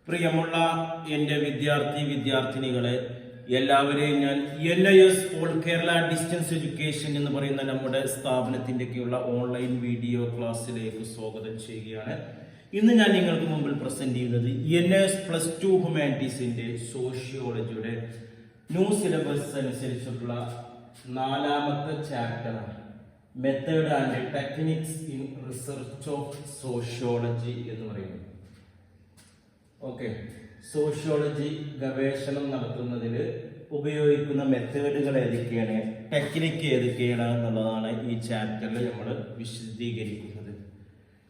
പ്രിയമുള്ള എൻ്റെ വിദ്യാർത്ഥിനികളെ, എല്ലാവരെയും ഞാൻ NIS all Kerala distance education എന്ന് പറയുന്ന നമ്മുടെ സ്ഥാപനത്തിൻ്റെയൊക്കെയുള്ള ഓൺലൈൻ വീഡിയോ ക്ലാസ്സിലേക്ക് സ്വാഗതം ചെയ്യുകയാണ്. ഇന്ന് ഞാൻ നിങ്ങൾക്ക് മുമ്പിൽ പ്രസന്റ് ചെയ്യുന്നത് NIS +2 ഹ്യൂമാനിറ്റീസിൻ്റെ സോഷ്യോളജിയുടെ ന്യൂ സിലബസ് അനുസരിച്ചിട്ടുള്ള 4ാമത്തെ ചാപ്റ്ററാണ്. Method and techniques in research of sociology എന്ന് പറയുന്നത്. ഓക്കെ, സോഷ്യോളജി ഗവേഷണം നടത്തുന്നതിൽ ഉപയോഗിക്കുന്ന മെത്തേഡുകൾ ഏതൊക്കെയാണ്, ടെക്നിക്ക് ഏതൊക്കെയാണ് എന്നുള്ളതാണ് ഈ ചാപ്റ്ററിൽ നമ്മൾ വിശദീകരിക്കുന്നത്.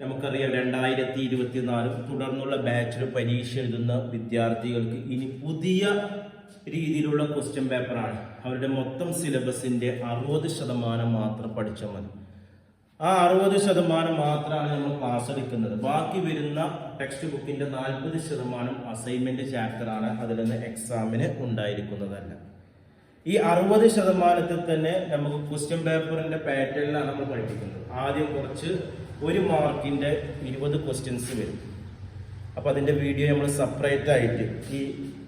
നമുക്കറിയാം 2024 തുടർന്നുള്ള ബാച്ചിൽ പരീക്ഷ എഴുതുന്ന വിദ്യാർത്ഥികൾക്ക് ഇനി പുതിയ രീതിയിലുള്ള ക്വസ്റ്റ്യൻ പേപ്പറാണ്. അവരുടെ മൊത്തം സിലബസിൻ്റെ 60% മാത്രം പഠിച്ചാൽ മതി. ആ 60% മാത്രമാണ് നമ്മൾ ക്ലാസ് എടുക്കുന്നത്. ബാക്കി വരുന്ന ടെക്സ്റ്റ് ബുക്കിന്റെ 40% അസൈൻമെന്റ് ചാപ്റ്ററാണ്. അതിൽ നിന്ന് എക്സാമിന് ഉണ്ടായിരിക്കുന്നതല്ല. ഈ 60% തന്നെ നമുക്ക് ക്വസ്റ്റ്യൻ പേപ്പറിന്റെ പാറ്റേണിലാണ് നമ്മൾ പഠിപ്പിക്കുന്നത്. ആദ്യം കുറച്ച് 1 മാർക്കിന്റെ 20 ക്വസ്റ്റ്യൻസ് വരും. അപ്പൊ അതിന്റെ വീഡിയോ നമ്മൾ സെപ്പറേറ്റ് ആയിട്ട് ഈ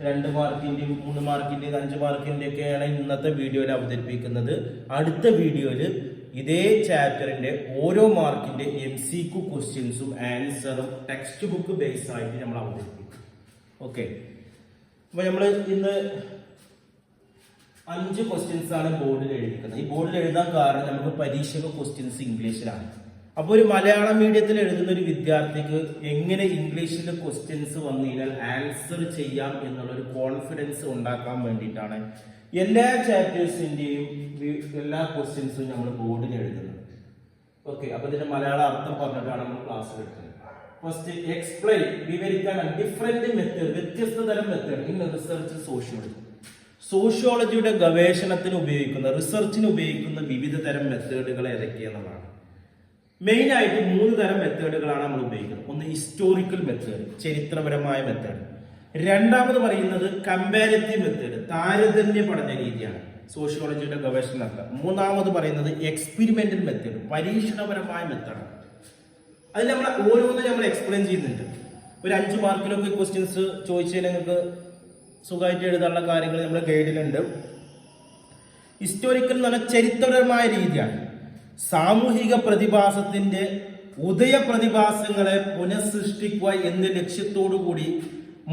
2 മാർക്കിന്റെയും 3 മാർക്കിന്റെയും 5 മാർക്കിന്റെ ഒക്കെയാണ് ഇന്നത്തെ വീഡിയോയിൽ അവതരിപ്പിക്കുന്നത്. അടുത്ത വീഡിയോയിൽ ഇതേ ചാപ്റ്ററിന്റെ ഓരോ മാർക്കിന്റെ MCQ ക്വസ്റ്റ്യൻസും ആൻസറും ടെക്സ്റ്റ് ബുക്ക് ബേസ് ആയിട്ട് നമ്മൾ അവതരിപ്പിക്കും. ഓക്കെ, അപ്പൊ നമ്മൾ ഇന്ന് 5 ക്വസ്റ്റ്യൻസ് ആണ് ബോർഡിൽ എഴുതിക്കുന്നത്. ഈ ബോർഡിൽ എഴുതാൻ കാരണം നമുക്ക് പരീക്ഷയ്ക്ക് ക്വസ്റ്റ്യൻസ് ഇംഗ്ലീഷിലാണ്. അപ്പോൾ ഒരു മലയാളം മീഡിയത്തിൽ എഴുതുന്ന ഒരു വിദ്യാർത്ഥിക്ക് എങ്ങനെ ഇംഗ്ലീഷിൽ ക്വസ്റ്റ്യൻസ് വന്നു കഴിഞ്ഞാൽ ആൻസർ ചെയ്യാം എന്നുള്ളൊരു കോൺഫിഡൻസ് ഉണ്ടാക്കാൻ വേണ്ടിയിട്ടാണ് എല്ലാ ചാപ്റ്റേഴ്സിന്റെയും എല്ലാ ക്വസ്റ്റ്യൻസും നമ്മൾ ബോർഡിൽ എഴുതുന്നത്. ഓക്കെ, അപ്പൊ ഇതിന്റെ മലയാള അർത്ഥം പറഞ്ഞിട്ടാണ് നമ്മൾ ക്ലാസ്സിൽ എടുക്കുന്നത്. ഫസ്റ്റ് എക്സ്പ്ലെയിൻ, വിവരിക്കാൻ ഡിഫറെന്റ് മെത്തേഡ്, വ്യത്യസ്ത തരം മെത്തേഡ് ഇൻ റിസർച്ച് സോഷ്യോളജി. സോഷ്യോളജിയുടെ ഗവേഷണത്തിന് ഉപയോഗിക്കുന്ന, റിസർച്ചിന് ഉപയോഗിക്കുന്ന വിവിധ തരം മെത്തേഡുകൾ ഏതൊക്കെയെന്നുള്ളതാണ്. മെയിൻ ആയിട്ട് 3 തരം മെത്തേഡുകളാണ് നമ്മൾ ഉപയോഗിക്കുന്നത്. ഒന്ന് ഹിസ്റ്റോറിക്കൽ മെത്തേഡ്, ചരിത്രപരമായ മെത്തേഡ്. രണ്ടാമത് പറയുന്നത് കമ്പാരിറ്റീവ് മെത്തേഡ്, താരതമ്യ പഠന രീതിയാണ് സോഷ്യോളജിയുടെ ഗവേഷണത്തിൽ. മൂന്നാമത് പറയുന്നത് എക്സ്പെരിമെന്റൽ മെത്തേഡ്, പരീക്ഷണപരമായ മെത്തേഡ്. അതിൽ നമ്മൾ ഓരോന്നും നമ്മൾ എക്സ്പ്ലെയിൻ ചെയ്യുന്നുണ്ട്. ഒരു 5 മാർക്കിലൊക്കെ ക്വസ്റ്റ്യൻസ് ചോദിച്ചാൽ നിങ്ങൾക്ക് സുഖമായിട്ട് എഴുതാനുള്ള കാര്യങ്ങൾ നമ്മുടെ ഗൈഡിലുണ്ട്. ഹിസ്റ്റോറിക്കൽ എന്ന് പറഞ്ഞാൽ ചരിത്രപരമായ രീതിയാണ്. സാമൂഹിക പ്രതിഭാസത്തിന്റെ ഉദയ പ്രതിഭാസങ്ങളെ പുനഃസൃഷ്ടിക്കുക എന്ന ലക്ഷ്യത്തോടു കൂടി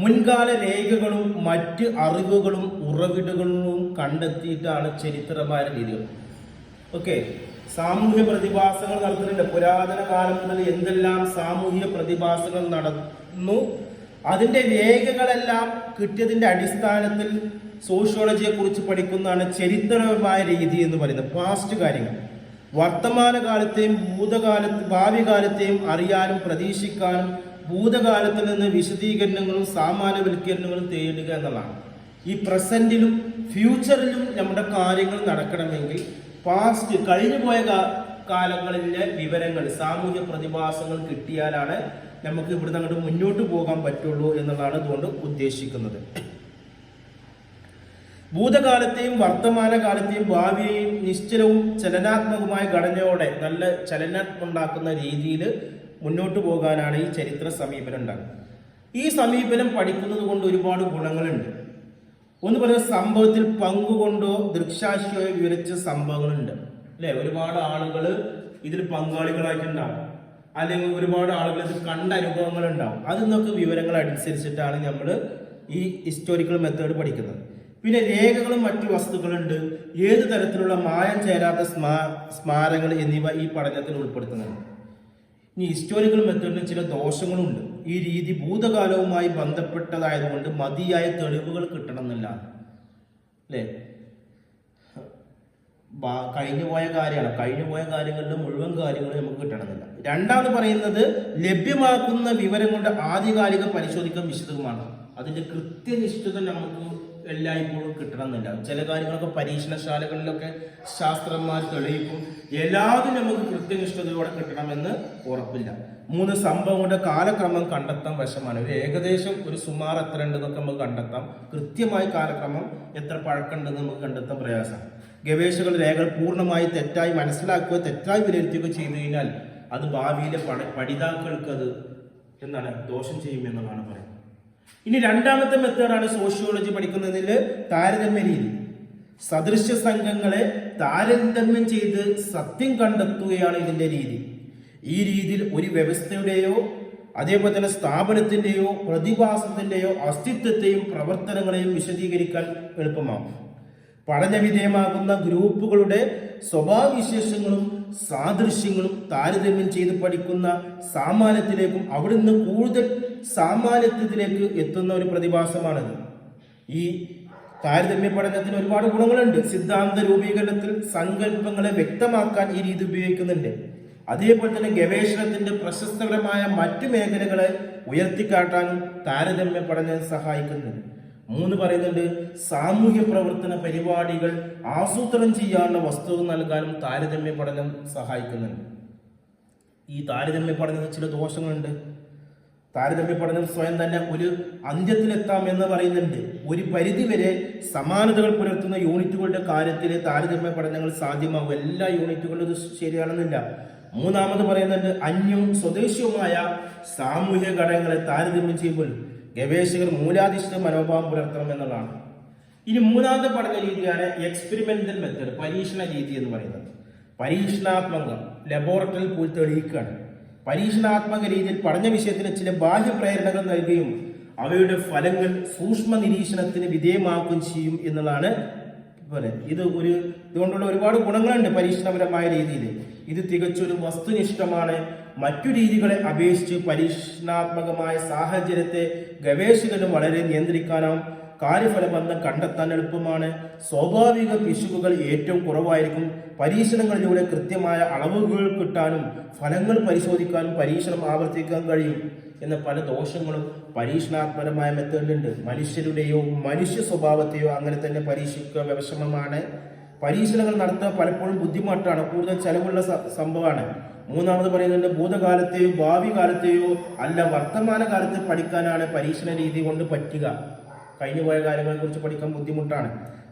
മുൻകാല രേഖകളും മറ്റ് അറിവുകളും ഉറവിടങ്ങളും കണ്ടെത്തിയിട്ടാണ് ചരിത്രപരമായ രീതികൾ. ഓക്കെ, സാമൂഹ്യ പ്രതിഭാസങ്ങൾ നടത്തുന്നുണ്ട്. പുരാതന കാലം മുതൽ എന്തെല്ലാം സാമൂഹിക പ്രതിഭാസങ്ങൾ നടന്നു, അതിന്റെ രേഖകളെല്ലാം കിട്ടിയതിന്റെ അടിസ്ഥാനത്തിൽ സോഷ്യോളജിയെ കുറിച്ച് പഠിക്കുന്നതാണ് ചരിത്രപരമായ രീതി എന്ന് പറയുന്നത്. പാസ്റ്റ് കാര്യങ്ങൾ, വർത്തമാനകാലത്തെയും ഭാവി കാലത്തെയും അറിയാനും പ്രതീക്ഷിക്കാനും ഭൂതകാലത്തിൽ നിന്ന് വിശദീകരണങ്ങളും സാമാന്യവൽക്കരണങ്ങളും തേടുക എന്നുള്ളതാണ്. ഈ പ്രസന്റിലും ഫ്യൂച്ചറിലും നമ്മുടെ കാര്യങ്ങൾ നടക്കണമെങ്കിൽ പാസ്റ്റ് കഴിഞ്ഞുപോയ കാലങ്ങളിലെ വിവരങ്ങൾ, സാമൂഹ്യ പ്രതിഭാസങ്ങൾ കിട്ടിയാലാണ് നമുക്ക് ഇവിടുന്ന് അങ്ങോട്ട് മുന്നോട്ട് പോകാൻ പറ്റുള്ളൂ എന്നുള്ളതാണ് ഇതുകൊണ്ട് ഉദ്ദേശിക്കുന്നത്. ഭൂതകാലത്തെയും വർത്തമാനകാലത്തെയും ഭാവിയെയും നിശ്ചലവും ചലനാത്മകമായ ഘടനയോടെ നല്ല ചലനം ഉണ്ടാക്കുന്ന രീതിയിൽ മുന്നോട്ട് പോകാനാണ് ഈ ചരിത്ര സമീപനം ഉണ്ടാകുന്നത്. ഈ സമീപനം പഠിക്കുന്നത് കൊണ്ട് ഒരുപാട് ഗുണങ്ങളുണ്ട്. ഒന്ന് പറയുന്നത് സംഭവത്തിൽ പങ്കുകൊണ്ടോ ദൃക്സാക്ഷിയോ വിവരിച്ച സംഭവങ്ങളുണ്ട്, അല്ലെ? ഒരുപാട് ആളുകൾ ഇതിൽ പങ്കാളികളായിട്ടുണ്ടാവും, അല്ലെങ്കിൽ ഒരുപാട് ആളുകൾ ഇത് കണ്ട അനുഭവങ്ങൾ ഉണ്ടാവും. അതിൽ നിന്നൊക്കെ വിവരങ്ങൾ അനുസരിച്ചിട്ടാണ് നമ്മൾ ഈ ഹിസ്റ്റോറിക്കൽ മെത്തേഡ് പഠിക്കുന്നത്. പിന്നെ രേഖകളും മറ്റു വസ്തുക്കളുണ്ട്, ഏത് തരത്തിലുള്ള മായം ചേരാത്ത സ്മാരകങ്ങൾ എന്നിവ ഈ പഠനത്തിൽ ഉൾപ്പെടുത്തുന്നുണ്ട്. ഇനി ഹിസ്റ്റോറിക്കൽ മെത്തേഡിന് ചില ദോഷങ്ങളുണ്ട്. ഈ രീതി ഭൂതകാലവുമായി ബന്ധപ്പെട്ടതായതുകൊണ്ട് മതിയായ തെളിവുകൾ കിട്ടണമെന്നില്ല, അല്ലേ? കഴിഞ്ഞുപോയ കാര്യമാണ്, കഴിഞ്ഞുപോയ കാര്യങ്ങളുടെ മുഴുവൻ കാര്യങ്ങളും നമുക്ക് കിട്ടണമെന്നില്ല. രണ്ടാമത് പറയുന്നത് ലഭ്യമാക്കുന്ന വിവരങ്ങളുടെ ആധികാരിക പരിശോധിക്കാൻ വിശദമാണ്. അതിന്റെ കൃത്യനിഷ്ഠത നമുക്ക് എല്ലായ്പ്പോഴും കിട്ടണമെന്നില്ല. ചില കാര്യങ്ങളൊക്കെ പരീക്ഷണശാലകളിലൊക്കെ ശാസ്ത്രന്മാർ തെളിയിക്കും, എല്ലാതും നമുക്ക് കൃത്യനിഷ്ഠതയോടെ കിട്ടണമെന്ന് ഉറപ്പില്ല. 3 സംഭവങ്ങളുടെ കാലക്രമം കണ്ടെത്താൻ വശമാണ്. ഒരു ഏകദേശം ഒരു സുമാർ എത്ര ഉണ്ടെന്നൊക്കെ നമുക്ക് കണ്ടെത്താം. കൃത്യമായ കാലക്രമം എത്ര പഴക്കമുണ്ടെന്ന് നമുക്ക് കണ്ടെത്താൻ പ്രയാസമാണ്. ഗവേഷകർ രേഖകൾ പൂർണ്ണമായി തെറ്റായി മനസ്സിലാക്കുകയോ തെറ്റായി വിലയിരുത്തുകയോ ചെയ്തു കഴിഞ്ഞാൽ അത് ഭാവിയിലെ പഠിതാക്കൾക്ക് അത് ദോഷം ചെയ്യുമെന്നുള്ളതാണ് പറയുന്നത്. ഇനി രണ്ടാമത്തെ മെത്തേഡാണ് സോഷ്യോളജി പഠിക്കുന്നതിൽ താരതമ്യ രീതി. സദൃശ്യ സംഘങ്ങളെ താരതമ്യം ചെയ്ത് സത്യം കണ്ടെത്തുകയാണ് ഇതിന്റെ രീതി. ഈ രീതിയിൽ ഒരു വ്യവസ്ഥയുടെയോ അതേപോലെ തന്നെ സ്ഥാപനത്തിന്റെയോ പ്രതിഭാസത്തിന്റെയോ അസ്തിത്വത്തെയും പ്രവർത്തനങ്ങളെയും വിശദീകരിക്കാൻ എളുപ്പമാകും. പഠനവിധേയമാകുന്ന ഗ്രൂപ്പുകളുടെ സ്വഭാവവിശേഷങ്ങളും സാദൃശ്യങ്ങളും താരതമ്യം ചെയ്ത് പഠിക്കുന്ന സാമാന്യത്തിലേക്കും അവിടുന്ന് കൂടുതൽ സാമാന്യത്തിലേക്ക് എത്തുന്ന ഒരു പ്രതിഭാസമാണിത്. ഈ താരതമ്യ പഠനത്തിന് ഒരുപാട് ഗുണങ്ങളുണ്ട്. സിദ്ധാന്ത രൂപീകരണത്തിൽ സങ്കല്പങ്ങളെ വ്യക്തമാക്കാൻ ഈ രീതി ഉപയോഗിക്കുന്നുണ്ട്. അതേപോലെ തന്നെ ഗവേഷണത്തിന്റെ പ്രശസ്തകരമായ മറ്റു മേഖലകളെ ഉയർത്തിക്കാട്ടാനും താരതമ്യ പഠനം സഹായിക്കുന്നുണ്ട്. 3 പറയുന്നുണ്ട്, സാമൂഹ്യ പ്രവർത്തന പരിപാടികൾ ആസൂത്രണം ചെയ്യാനുള്ള വസ്തുത നൽകാനും താരതമ്യ പഠനം സഹായിക്കുന്നുണ്ട്. ഈ താരതമ്യ പഠനത്തിന് ചില ദോഷങ്ങളുണ്ട്. താരതമ്യ പഠനം സ്വയം തന്നെ ഒരു അന്ത്യത്തിലെത്താം എന്ന് പറയുന്നുണ്ട്. ഒരു പരിധിവരെ സമാനതകൾ പുലർത്തുന്ന യൂണിറ്റുകളുടെ കാര്യത്തിൽ താരതമ്യ പഠനങ്ങൾ സാധ്യമാകും. എല്ലാ യൂണിറ്റുകളും ഇത് ശരിയാണെന്നില്ല. 3 പറയുന്നുണ്ട്, അന്യവും സ്വദേശിയുമായ സാമൂഹ്യ ഘടകങ്ങളെ താരതമ്യം ചെയ്യുമ്പോൾ ഗവേഷകർ മൂലാധിഷ്ഠിത മനോഭാവം പുലർത്തണം എന്നുള്ളതാണ്. ഇനി 3ാമത്തെ പഠന രീതിയാണ് എക്സ്പെരിമെന്റൽ മെത്തേഡ്, പരീക്ഷണ രീതി എന്ന് പറയുന്നത്. പരീക്ഷണാത്മകം, ലബോറട്ടറിയിൽ പോയി തെളിയിക്കുകയാണ്. പരീക്ഷണാത്മക രീതിയിൽ പഠന വിഷയത്തിന് ചില ബാഹ്യ പ്രേരണകൾ നൽകുകയും അവയുടെ ഫലങ്ങൾ സൂക്ഷ്മ നിരീക്ഷണത്തിന് വിധേയമാക്കുകയും ചെയ്യും എന്നുള്ളതാണ്. ഇതുകൊണ്ടുള്ള ഒരുപാട് ഗുണങ്ങളുണ്ട് പരീക്ഷണപരമായ രീതിയിൽ. ഇത് തികച്ചൊരു വസ്തുനിഷ്ഠമാണ്. മറ്റു രീതികളെ അപേക്ഷിച്ച് പരീക്ഷണാത്മകമായ സാഹചര്യത്തെ ഗവേഷകന് വളരെ നിയന്ത്രിക്കാനാവും. കാര്യഫലബന്ധം കണ്ടെത്താൻ എളുപ്പമാണ്. സ്വാഭാവിക പിശകുകൾ ഏറ്റവും കുറവായിരിക്കും. പരീക്ഷണങ്ങളിലൂടെ കൃത്യമായ അളവുകൾ കിട്ടാനും ഫലങ്ങൾ പരിശോധിക്കാനും പരീക്ഷണം ആവർത്തിക്കാൻ കഴിയും എന്ന പല ദോഷങ്ങളും പരീക്ഷണാത്മകമായ മെത്തേഡിലുണ്ട്. മനുഷ്യരുടെയോ മനുഷ്യ സ്വഭാവത്തെയോ അങ്ങനെ തന്നെ പരീക്ഷിക്കുക വിഷമമാണ്. പരീക്ഷണങ്ങൾ നടത്തുക പലപ്പോഴും ബുദ്ധിമുട്ടാണ്, കൂടുതൽ ചെലവുള്ള സംഭവമാണ്. 3 പറയുന്നുണ്ട്, ഭൂതകാലത്തെയോ ഭാവി കാലത്തെയോ അല്ല വർത്തമാന കാലത്ത് പഠിക്കാനാണ് പരീക്ഷണ രീതി കൊണ്ട് പറ്റുക. കഴിഞ്ഞുപോയ കാര്യങ്ങളെ കുറിച്ച് പഠിക്കാൻ ബുദ്ധിമുട്ടാണ്.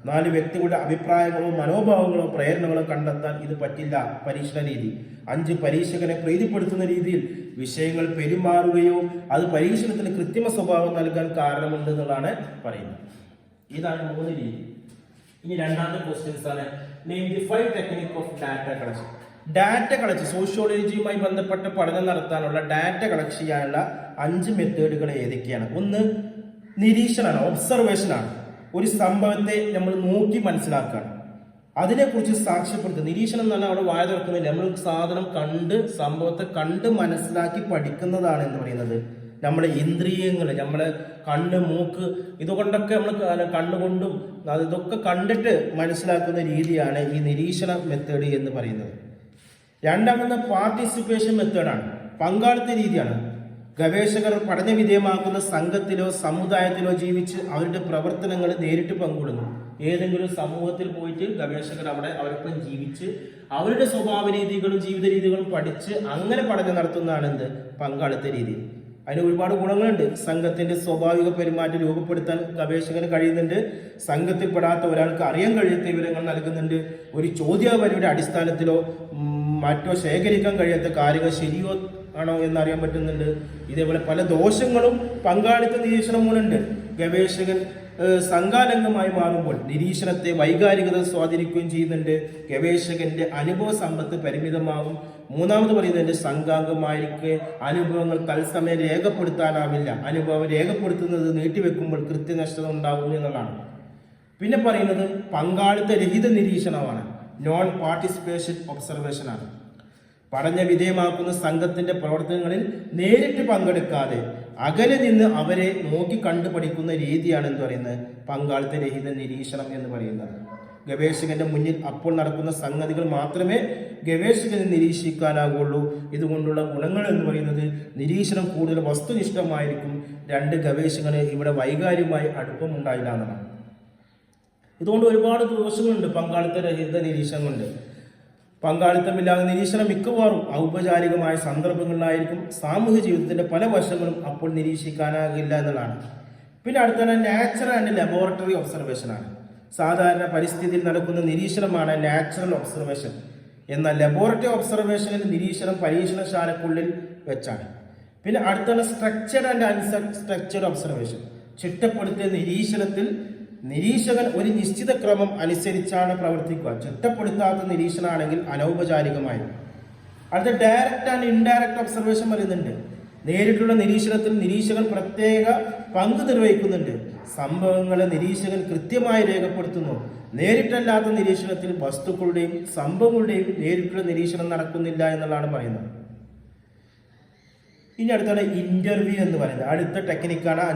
4 വ്യക്തികളുടെ അഭിപ്രായങ്ങളോ മനോഭാവങ്ങളോ പ്രേരണകളോ കണ്ടെത്താൻ ഇത് പറ്റില്ല പരീക്ഷണ രീതി. 5 പരീക്ഷകനെ പ്രീതിപ്പെടുത്തുന്ന രീതിയിൽ വിഷയങ്ങൾ പെരുമാറുകയോ അത് പരീക്ഷണത്തിന് കൃത്രിമ സ്വഭാവം നൽകാൻ കാരണമുണ്ട് എന്നുള്ളതാണ് പറയുന്നത്. ഇതാണ് 3 രീതി. ഇനി രണ്ടാമത്തെ ക്വസ്റ്റ്യൻസ് ആണ്, name the 5 technique of data collection. Data collection, സോഷ്യോളജിയുമായി ബന്ധപ്പെട്ട പഠനം നടത്താനുള്ള ഡാറ്റ കളക്ട് ചെയ്യാനുള്ള 5 മെത്തേഡുകൾ ഏതൊക്കെയാണ്? 1 നിരീക്ഷണമാണ്, ഒബ്സർവേഷൻ ആണ്. ഒരു സംഭവത്തെ നമ്മൾ നോക്കി മനസ്സിലാക്കുകയാണ്, അതിനെക്കുറിച്ച് സാക്ഷ്യപ്പെടുത്തുക. നിരീക്ഷണം എന്ന് പറഞ്ഞാൽ അവിടെ വായ തുറക്കുന്നില്ല, നമ്മൾ സാധനം കണ്ട് സംഭവത്തെ കണ്ട് മനസ്സിലാക്കി പഠിക്കുന്നതാണ് എന്ന് പറയുന്നത്. നമ്മുടെ ഇന്ദ്രിയങ്ങൾ, നമ്മളെ കണ്ണ്, മൂക്ക്, ഇതുകൊണ്ടൊക്കെ നമ്മൾ കണ്ണുകൊണ്ടും ഇതൊക്കെ കണ്ടിട്ട് മനസ്സിലാക്കുന്ന രീതിയാണ് ഈ നിരീക്ഷണ മെത്തേഡ് എന്ന് പറയുന്നത്. 2 പാർട്ടിസിപ്പേഷൻ മെത്തേഡാണ്, പങ്കാളിത്ത രീതിയാണ്. ഗവേഷകർ പഠനവിധേയമാക്കുന്ന സംഘത്തിലോ സമുദായത്തിലോ ജീവിച്ച് അവരുടെ പ്രവർത്തനങ്ങൾ നേരിട്ട് പങ്കിടുന്നു. ഏതെങ്കിലും സമൂഹത്തിൽ പോയിട്ട് ഗവേഷകർ അവരൊപ്പം ജീവിച്ച് അവരുടെ സ്വഭാവ രീതികളും ജീവിത രീതികളും പഠിച്ച് അങ്ങനെ പഠനം നടത്തുന്നതാണ് എന്ത് പങ്കാളിത്ത രീതി. അതിന് ഒരുപാട് ഗുണങ്ങളുണ്ട്. സംഘത്തിന്റെ സ്വാഭാവിക പെരുമാറ്റം രൂപപ്പെടുത്താൻ ഗവേഷകന് കഴിയുന്നുണ്ട്. സംഘത്തിൽപ്പെടാത്ത ഒരാൾക്ക് അറിയാൻ കഴിയാത്ത വിവരങ്ങൾ നൽകുന്നുണ്ട്. ഒരു ചോദ്യാവലിയുടെ അടിസ്ഥാനത്തിലോ മറ്റോ ശേഖരിക്കാൻ കഴിയാത്ത കാര്യങ്ങൾ ശരിയോ ആണോ എന്നറിയാൻ പറ്റുന്നുണ്ട്. ഇതേപോലെ പല ദോഷങ്ങളും പങ്കാളിത്ത നിരീക്ഷണം മൂലമുണ്ട്. ഗവേഷകൻ സംഘാലംഗമായി മാറുമ്പോൾ നിരീക്ഷണത്തെ വൈകാരികത സ്വാധീനിക്കുകയും ചെയ്യുന്നുണ്ട്. ഗവേഷകന്റെ അനുഭവ സമ്പത്ത് പരിമിതമാകും. 3 പറയുന്നത് സംഘാംഗമായിരിക്കെ അനുഭവങ്ങൾ തത്സമയം രേഖപ്പെടുത്താനാവില്ല. അനുഭവം രേഖപ്പെടുത്തുന്നത് നീട്ടിവെക്കുമ്പോൾ കൃത്യനിഷ്ഠത ഉണ്ടാകുന്നു എന്നുള്ളതാണ്. പിന്നെ പറയുന്നത് പങ്കാളിത്ത രഹിത നിരീക്ഷണമാണ്, നോൺ പാർട്ടിസിപ്പേഷൻ ഒബ്സർവേഷൻ ആണ്. പഠന വിധേയമാക്കുന്ന സംഘത്തിന്റെ പ്രവർത്തനങ്ങളിൽ നേരിട്ട് പങ്കെടുക്കാതെ അകലെ നിന്ന് അവരെ നോക്കി കണ്ടു പഠിക്കുന്ന രീതിയാണ് എന്ന് പറയുന്നത് പങ്കാളിത്ത രഹിത നിരീക്ഷണം എന്ന് പറയുന്നത്. ഗവേഷകന്റെ മുന്നിൽ അപ്പോൾ നടക്കുന്ന സംഗതികൾ മാത്രമേ ഗവേഷകന് നിരീക്ഷിക്കാനാകുള്ളൂ. ഇതുകൊണ്ടുള്ള ഗുണങ്ങൾ എന്ന് പറയുന്നത് നിരീക്ഷണം കൂടുതൽ വസ്തുനിഷ്ഠമായിരിക്കും. 2 ഗവേഷകന് ഇവിടെ വൈകാരികമായി അടുപ്പമുണ്ടായില്ല എന്നതാണ്. ഇതുകൊണ്ട് ഒരുപാട് ദോഷങ്ങളുണ്ട് പങ്കാളിത്ത രഹിത നിരീക്ഷണങ്ങളുണ്ട്. പങ്കാളിത്തമില്ലാതെ നിരീക്ഷണം മിക്കവാറും ഔപചാരികമായ സന്ദർഭങ്ങളിലായിരിക്കും. സാമൂഹ്യ ജീവിതത്തിന്റെ പല വശങ്ങളും അപ്പോൾ നിരീക്ഷിക്കാനാകില്ല എന്നതാണ്. പിന്നെ അടുത്താണ് നാച്ചുറൽ ആൻഡ് ലബോറട്ടറി ഒബ്സർവേഷൻ ആണ്. സാധാരണ പരിസ്ഥിതിയിൽ നടക്കുന്ന നിരീക്ഷണമാണ് നാച്ചുറൽ ഒബ്സർവേഷൻ. എന്നാൽ ലബോറട്ടറി ഒബ്സർവേഷനിൽ നിരീക്ഷണം പരീക്ഷണശാലക്കുള്ളിൽ വെച്ചാണ്. പിന്നെ അടുത്താണ് സ്ട്രക്ചർഡ് ആൻഡ് അൺസ്ട്രക്ചർഡ് ഒബ്സർവേഷൻ. ചിട്ടപ്പെടുത്തിയ നിരീക്ഷണത്തിൽ നിരീക്ഷകൻ ഒരു നിശ്ചിത ക്രമം അനുസരിച്ചാണ് പ്രവർത്തിക്കുക. ചിട്ടപ്പെടുത്താത്ത നിരീക്ഷണമാണെങ്കിൽ അനൗപചാരികമായി. അടുത്ത ഡയറക്റ്റ് ആൻഡ് ഇൻഡയറക്റ്റ് ഒബ്സർവേഷൻ പറയുന്നുണ്ട്. നേരിട്ടുള്ള നിരീക്ഷണത്തിൽ നിരീക്ഷകൻ പ്രത്യേക പങ്ക് നിർവഹിക്കുന്നുണ്ട്. സംഭവങ്ങളെ നിരീക്ഷകൻ കൃത്യമായി രേഖപ്പെടുത്തുന്നു. നേരിട്ടല്ലാത്ത നിരീക്ഷണത്തിൽ വസ്തുക്കളുടെയും സംഭവങ്ങളുടെയും നേരിട്ടുള്ള നിരീക്ഷണം നടക്കുന്നില്ല എന്നുള്ളതാണ് പറയുന്നത്. ഇനി അടുത്താണ് ഇന്റർവ്യൂ എന്ന് പറയുന്നത്. അടുത്ത ടെക്നിക്കാണ്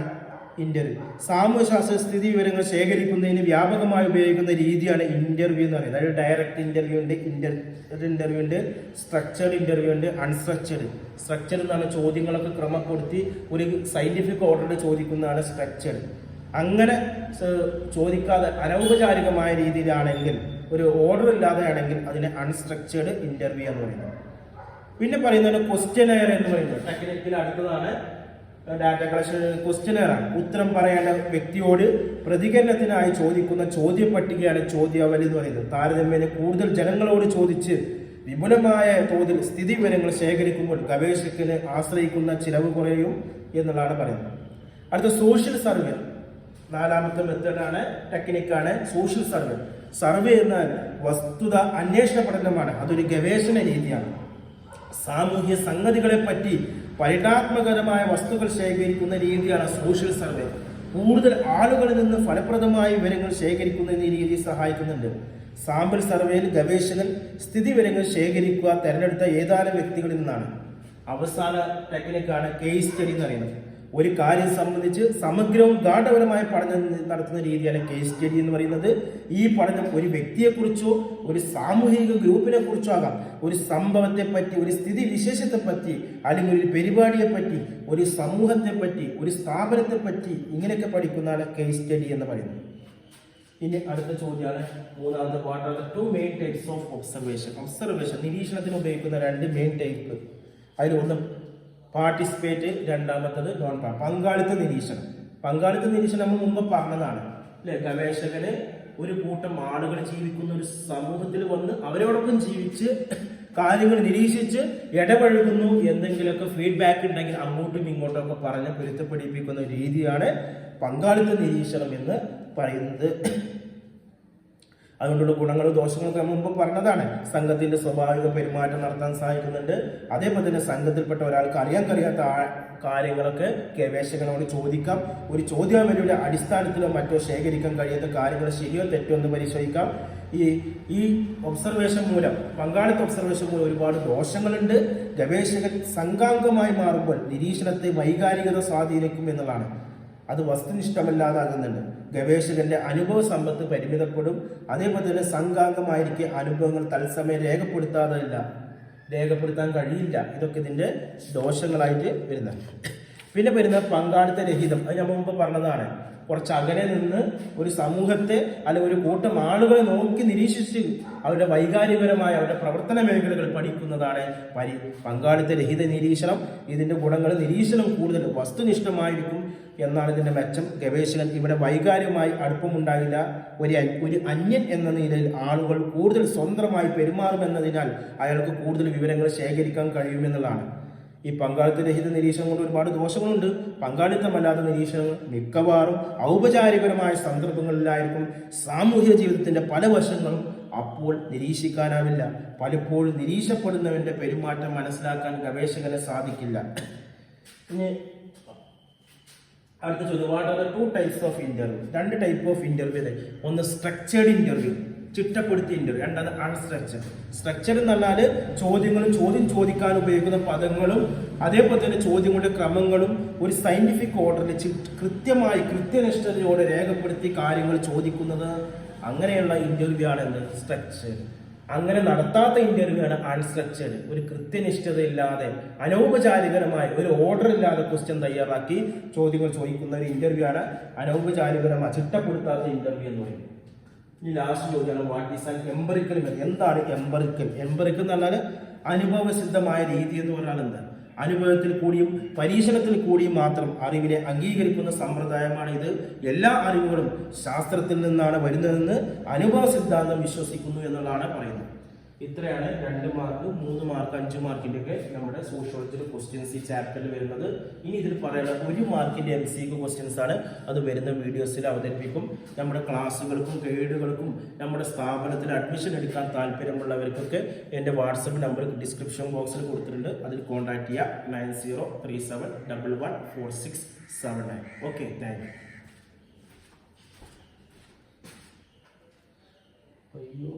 ഇന്റർവ്യൂ. സാമൂഹ്യശാസ്ത്ര സ്ഥിതി വിവരങ്ങൾ ശേഖരിക്കുന്നതിന് വ്യാപകമായി ഉപയോഗിക്കുന്ന രീതിയാണ് ഇന്റർവ്യൂ എന്ന് പറയുന്നത്. അതായത് ഡയറക്റ്റ് ഇന്റർവ്യൂ ഉണ്ട്, ഇന്റർവ്യൂ ഉണ്ട്, സ്ട്രക്ചർഡ് ഇന്റർവ്യൂ ഉണ്ട്, അൺസ്ട്രക്ചർഡ്. സ്ട്രക്ചർഡ് എന്നാണ് ചോദ്യങ്ങളൊക്കെ ക്രമപ്പെടുത്തി ഒരു സയന്റിഫിക് ഓർഡറിൽ ചോദിക്കുന്നതാണ് സ്ട്രക്ചർഡ്. അങ്ങനെ ചോദിക്കാതെ അനൗപചാരികമായ രീതിയിലാണെങ്കിൽ, ഒരു ഓർഡർ ഇല്ലാതെ ആണെങ്കിൽ അതിനെ അൺസ്ട്രക്ചർഡ് ഇന്റർവ്യൂ എന്ന് പറയുന്നത്. പിന്നെ പറയുന്നത് ക്വസ്റ്റ്യനെയർ എന്ന് പറയുന്നത് ടെക്നിക്കിൽ അടുത്തതാണ്. ഡാറ്റ കളക്ഷൻ ക്വസ്റ്റ്യനെയർ ആണ്. ഉത്തരം പറയേണ്ട വ്യക്തിയോട് പ്രതികരണത്തിനായി ചോദിക്കുന്ന ചോദ്യ പട്ടികയാണ് ചോദ്യാവലി എന്ന് പറയുന്നത്. താരതമ്യേന കൂടുതൽ ജനങ്ങളോട് ചോദിച്ച് വിപുലമായ തോതിൽ സ്ഥിതി വിവരങ്ങൾ ശേഖരിക്കുമ്പോൾ ഗവേഷകന് ആശ്രയിക്കുന്ന ചിലവ് കുറയും എന്നുള്ളതാണ് പറയുന്നത്. അടുത്ത സോഷ്യൽ സർവേ, നാലാമത്തെ മെത്തേഡാണ്, ടെക്നിക്കാണ് സോഷ്യൽ സർവേ. സർവേ എന്നാൽ വസ്തുത അന്വേഷണ പഠനമാണ്. അതൊരു ഗവേഷണ രീതിയാണ്. സാമൂഹ്യ സംഗതികളെ പറ്റി പരിണാത്മകരമായ വസ്തുക്കൾ ശേഖരിക്കുന്ന രീതിയാണ് സോഷ്യൽ സർവേ. കൂടുതൽ ആളുകളിൽ നിന്ന് ഫലപ്രദമായ വിവരങ്ങൾ ശേഖരിക്കുന്നതിന് ഈ രീതി സഹായിക്കുന്നുണ്ട്. സാമ്പിൾ സർവേയിൽ ഗവേഷകൻ സ്ഥിതി വിവരങ്ങൾ ശേഖരിക്കുക തെരഞ്ഞെടുത്ത ഏതാനും വ്യക്തികളിൽ നിന്നാണ്. അവസാന ടെക്നിക്കാണ് കേസ് സ്റ്റഡി എന്ന് പറയുന്നത്. ഒരു കാര്യം സംബന്ധിച്ച് സമഗ്രവും ഗാഢപരമായ പഠനം നടത്തുന്ന രീതിയാണ് കേസ് സ്റ്റഡി എന്ന് പറയുന്നത്. ഈ പഠനം ഒരു വ്യക്തിയെക്കുറിച്ചോ ഒരു സാമൂഹിക ഗ്രൂപ്പിനെ കുറിച്ചോ ആകാം, ഒരു സംഭവത്തെ പറ്റി, ഒരു സ്ഥിതി വിശേഷത്തെ പറ്റി, അല്ലെങ്കിൽ ഒരു പരിപാടിയെ പറ്റി, ഒരു സമൂഹത്തെ പറ്റി, ഒരു സ്ഥാപനത്തെ പറ്റി, ഇങ്ങനെയൊക്കെ പഠിക്കുന്നതാണ് കേസ് സ്റ്റഡി എന്ന് പറയുന്നത്. ഇനി അടുത്ത ചോദ്യമാണ് മൂന്നാമത്തെ. What are the two main types of observation. നിരീക്ഷണത്തിന് ഉപയോഗിക്കുന്ന രണ്ട് മെയിൻ ടൈപ്പ്. അതിലൊന്ന് പാർട്ടിസിപ്പേറ്റ്, രണ്ടാമത്തത് നോൺ പങ്കാളിത്ത നിരീക്ഷണം. പങ്കാളിത്ത നിരീക്ഷണം നമ്മൾ മുമ്പ് പറഞ്ഞതാണ് അല്ലെ. ഗവേഷകന് ഒരു കൂട്ടം ആളുകൾ ജീവിക്കുന്ന ഒരു സമൂഹത്തിൽ വന്ന് അവരോടൊപ്പം ജീവിച്ച് കാര്യങ്ങൾ നിരീക്ഷിച്ച് ഇടപഴകുന്നു. എന്തെങ്കിലുമൊക്കെ ഫീഡ്ബാക്ക് ഉണ്ടെങ്കിൽ അങ്ങോട്ടും ഇങ്ങോട്ടും ഒക്കെ പറഞ്ഞ് പൊരുത്തപ്പെടിപ്പിക്കുന്ന രീതിയാണ് പങ്കാളിത്ത നിരീക്ഷണം എന്ന് പറയുന്നത്. അതുകൊണ്ടുള്ള ഗുണങ്ങളും ദോഷങ്ങളൊക്കെ നമ്മൾ മുമ്പ് പറഞ്ഞതാണ്. സംഘത്തിന്റെ സ്വാഭാവിക പെരുമാറ്റം നടത്താൻ സഹായിക്കുന്നുണ്ട്. അതേപോലെ തന്നെ സംഘത്തിൽപ്പെട്ട ഒരാൾക്ക് അറിയാൻ കഴിയാത്ത കാര്യങ്ങളൊക്കെ ഗവേഷകനോട് ചോദിക്കാം. ഒരു ചോദ്യാവലിയുടെ അടിസ്ഥാനത്തിലോ മറ്റോ ശേഖരിക്കാൻ കഴിയാത്ത കാര്യങ്ങൾ ശരിയോ തെറ്റോ എന്ന് പരിശോധിക്കാം. ഈ ഒബ്സർവേഷൻ മൂലം, പങ്കാളിത്ത ഒബ്സർവേഷൻ മൂലം ഒരുപാട് ദോഷങ്ങളുണ്ട്. ഗവേഷകൻ സംഘാംഗമായി മാറുമ്പോൾ നിരീക്ഷണത്തെ വൈകാരികത സ്വാധീനിക്കും എന്നുള്ളതാണ്. അത് വസ്തുനിഷ്ഠമല്ലാതാകുന്നുണ്ട്. ഗവേഷകന്റെ അനുഭവ സമ്പത്ത് പരിമിതപ്പെടും. അതേപോലെ തന്നെ സംഘാംഗമായിരിക്കെ അനുഭവങ്ങൾ തത്സമയം രേഖപ്പെടുത്താൻ കഴിയില്ല. ഇതൊക്കെ ഇതിന്റെ ദോഷങ്ങളായിട്ട് വരുന്നത്. പിന്നെ വരുന്ന പങ്കാളിത്ത രഹിതം. അത് ഞാൻ മുമ്പ് പറഞ്ഞതാണ്. കുറച്ച് അകലെ നിന്ന് ഒരു സമൂഹത്തെ അല്ലെങ്കിൽ ഒരു കൂട്ടം ആളുകളെ നോക്കി നിരീക്ഷിച്ച് അവരുടെ വൈകാരികപരമായ അവരുടെ പ്രവർത്തന മേഖലകൾ പഠിക്കുന്നതാണ് പങ്കാളിത്ത രഹിത നിരീക്ഷണം. ഇതിന്റെ ഗുണങ്ങൾ നിരീക്ഷണം കൂടുതൽ വസ്തുനിഷ്ഠമായിരിക്കും എന്നാണ് ഇതിന്റെ മെച്ചം. ഗവേഷകൻ ഇവിടെ വൈകാരികമായി അടുപ്പമുണ്ടാകില്ല. ഒരു അന്യൻ എന്ന നിലയിൽ ആളുകൾ കൂടുതൽ സ്വതന്ത്രമായി പെരുമാറുമെന്നതിനാൽ അയാൾക്ക് കൂടുതൽ വിവരങ്ങൾ ശേഖരിക്കാൻ കഴിയുമെന്നുള്ളതാണ്. ഈ പങ്കാളിത്ത രഹിത നിരീക്ഷണം കൊണ്ട് ഒരുപാട് ദോഷങ്ങളുണ്ട്. പങ്കാളിത്തമല്ലാത്ത നിരീക്ഷണങ്ങൾ മിക്കവാറും ഔപചാരികപരമായ സന്ദർഭങ്ങളിലായിരിക്കും. സാമൂഹിക ജീവിതത്തിന്റെ പല വശങ്ങളും അപ്പോൾ നിരീക്ഷിക്കാനാവില്ല. പലപ്പോഴും നിരീക്ഷപ്പെടുന്നവന്റെ പെരുമാറ്റം മനസ്സിലാക്കാൻ ഗവേഷകന് സാധിക്കില്ല. ഇനി അടുത്ത ചോദ്യം, what are the two types of interview. രണ്ട് ടൈപ്പ് ഓഫ് ഇന്റർവ്യൂ. ഒന്ന് സ്ട്രക്ചേർഡ് ഇന്റർവ്യൂ, ചിട്ടപ്പെടുത്തിയ ഇന്റർവ്യൂ. രണ്ടാമത് അൺസ്ട്രക്ചർഡ്. സ്ട്രക്ചർ എന്ന് പറഞ്ഞാൽ ചോദ്യം ചോദിക്കാൻ ഉപയോഗിക്കുന്ന പദങ്ങളും അതേപോലെ തന്നെ ചോദ്യങ്ങളുടെ ക്രമങ്ങളും ഒരു സയന്റിഫിക് ഓർഡറിൽ കൃത്യമായി കൃത്യനിഷ്ഠതയോടെ രേഖപ്പെടുത്തി കാര്യങ്ങൾ ചോദിക്കുന്നത്. അങ്ങനെയുള്ള ഇന്റർവ്യൂ ആണ് എന്ത് സ്ട്രക്ചർ. അങ്ങനെ നടത്താത്ത ഇന്റർവ്യൂ ആണ് അൺസ്ട്രക്ചർഡ്. ഒരു കൃത്യനിഷ്ഠതയില്ലാതെ അനൗപചാരികരമായി ഒരു ഓർഡർ ഇല്ലാതെ ക്വസ്റ്റ്യൻ തയ്യാറാക്കി ചോദ്യങ്ങൾ ചോദിക്കുന്ന ഒരു ഇന്റർവ്യൂ ആണ് അനൗപചാരികരമായി ചിട്ടപ്പെടുത്താത്ത ഇന്റർവ്യൂ എന്ന് പറയുന്നത്. ഈ ലാസ്റ്റ് ചോദ്യമാണ്, what is an empirical method. എന്താണ് എംപറിക്കൽ? എംപറിക്കൽ എന്ന് പറഞ്ഞാൽ അനുഭവസിദ്ധമായ രീതി എന്ന് പറഞ്ഞാൽ എന്താണ്? അനുഭവത്തിൽ കൂടിയും പരീക്ഷണത്തിൽ കൂടിയും മാത്രം അറിവിനെ അംഗീകരിക്കുന്ന സമ്പ്രദായമാണ് ഇത്. എല്ലാ അറിവുകളും ശാസ്ത്രത്തിൽ നിന്നാണ് വരുന്നതെന്ന് അനുഭവ സിദ്ധാന്തം വിശ്വസിക്കുന്നു എന്നുള്ളതാണ് പറയുന്നത്. ഇത്രയാണ് 2 മാർക്ക് 3 മാർക്ക് 5 മാർക്കിന്റെ ഒക്കെ നമ്മുടെ സോഷ്യോളജിയുടെ ക്വസ്റ്റ്യൻസ് ഈ ചാപ്റ്ററിൽ വരുന്നത്. ഇനി ഇതിൽ പറയാനുള്ള 1 മാർക്കിന്റെ MCQ ക്വസ്റ്റ്യൻസ് ആണ്. അത് വരുന്ന വീഡിയോസിൽ അവതരിപ്പിക്കും. നമ്മുടെ ക്ലാസ്സുകൾക്കും ഗൈഡുകൾക്കും നമ്മുടെ സ്ഥാപനത്തിൽ അഡ്മിഷൻ എടുക്കാൻ താല്പര്യമുള്ളവർക്കൊക്കെ എൻ്റെ വാട്സപ്പ് നമ്പർ ഡിസ്ക്രിപ്ഷൻ ബോക്സിൽ കൊടുത്തിട്ടുണ്ട്. അതിൽ കോൺടാക്ട് ചെയ്യുക 9037114679. Okay, thank you. അയ്യോ.